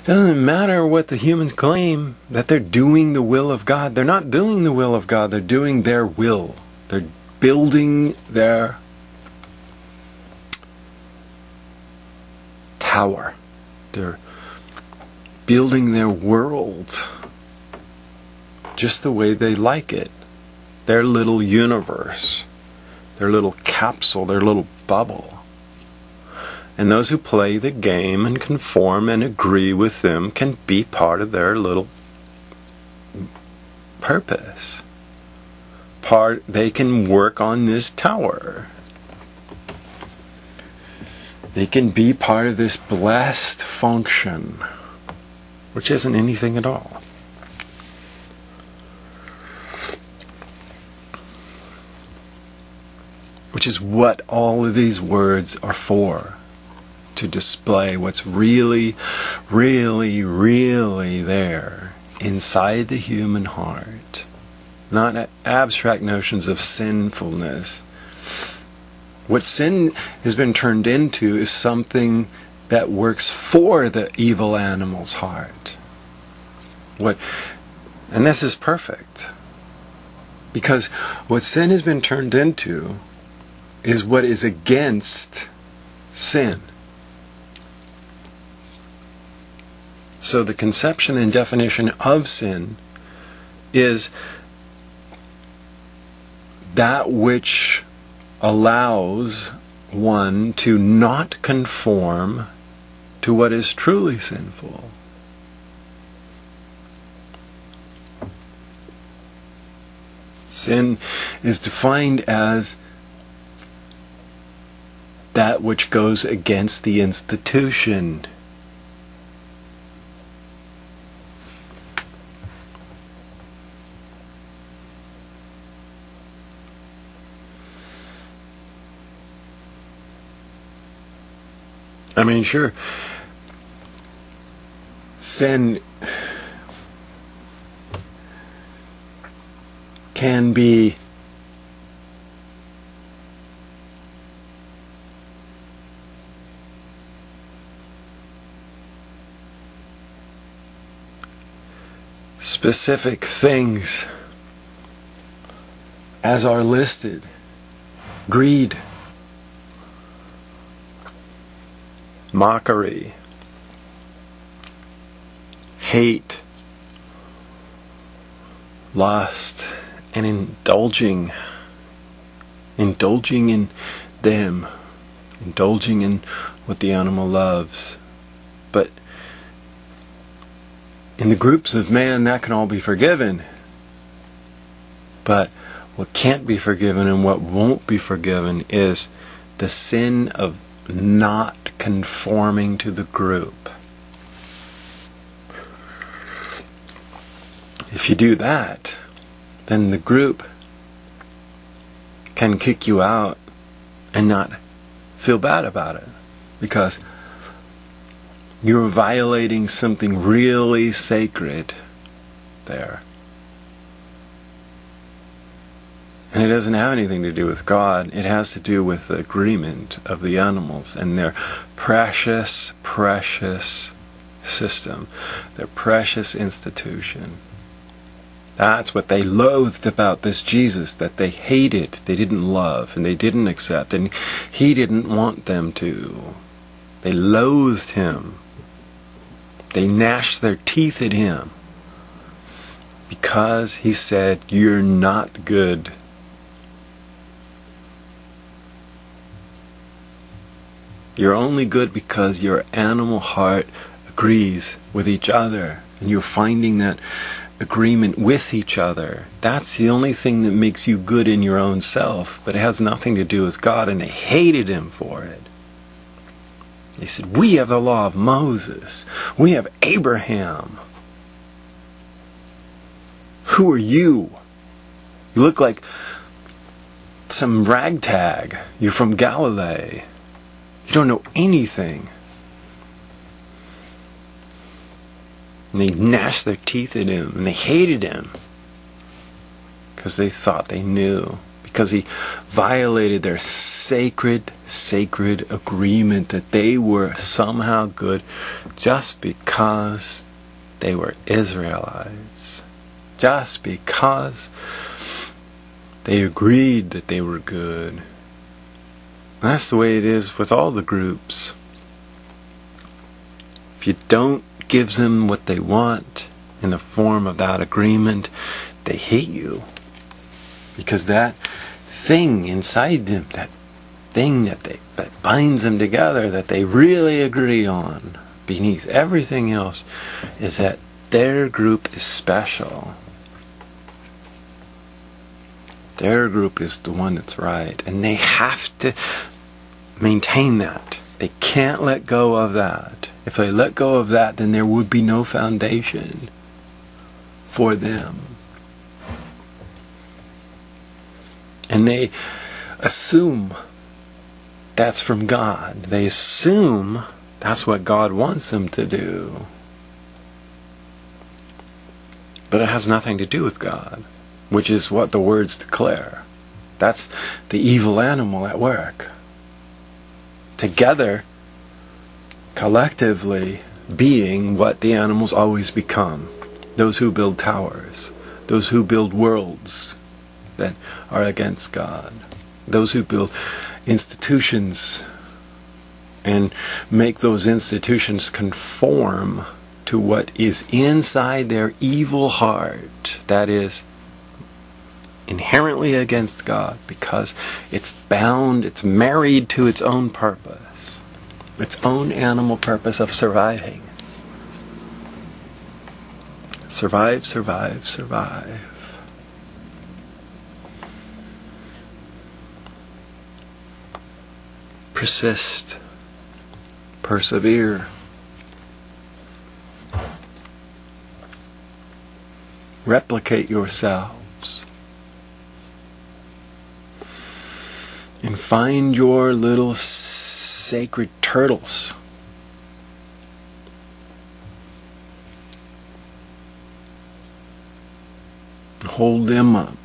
Doesn't matter what the humans claim, that they're doing the will of God. They're not doing the will of God. They're doing their will. They're building their tower. They're building their world just the way they like it. Their little universe, their little capsule, their little bubble. And those who play the game and conform and agree with them can be part of their little purpose. They can work on this tower. They can be part of this blessed function, which isn't anything at all. Which is what all of these words are for. To display what's really, really, really there inside the human heart. Not abstract notions of sinfulness. What sin has been turned into is something that works for the evil animal's heart. And this is perfect. Because what sin has been turned into is what is against sin. So the conception and definition of sin is that which allows one to not conform to what is truly sinful. Sin is defined as that which goes against the institution. I mean, sure, sin can be specific things as are listed. Greed, mockery, hate, lust, and indulging in them, indulging in what the animal loves. But in the groups of man, that can all be forgiven. But what can't be forgiven and what won't be forgiven is the sin of not conforming to the group. If you do that, then the group can kick you out and not feel bad about it, because you're violating something really sacred there. And it doesn't have anything to do with God. It has to do with the agreement of the animals and their precious, precious system, their precious institution. That's what they loathed about this Jesus, that they hated, they didn't love, and they didn't accept, and he didn't want them to. They loathed him. They gnashed their teeth at him because he said, "You're not good." You're only good because your animal heart agrees with each other, and you're finding that agreement with each other. That's the only thing that makes you good in your own self, but it has nothing to do with God, and they hated him for it. They said, "We have the law of Moses. We have Abraham. Who are you? You look like some ragtag. You're from Galilee. You don't know anything." And they gnashed their teeth at him, and they hated him because they thought they knew, because he violated their sacred agreement that they were somehow good just because they were Israelites. Just because they agreed that they were good. And that's the way it is with all the groups. If you don't give them what they want in the form of that agreement, they hate you. Because that thing inside them, that thing that binds them together, that they really agree on, beneath everything else, is that their group is special. Their group is the one that's right. And they have to maintain that. They can't let go of that. If they let go of that, then there would be no foundation for them. And they assume that's from God. They assume that's what God wants them to do. But it has nothing to do with God, which is what the words declare. That's the evil animal at work. Together, collectively, being what the animals always become. Those who build towers. Those who build worlds that are against God. Those who build institutions and make those institutions conform to what is inside their evil heart. That is inherently against God because it's bound, it's married to its own purpose. Its own animal purpose of surviving. Survive, survive, survive. Persist. Persevere. Replicate yourselves. And find your little sacred turtles. Hold them up.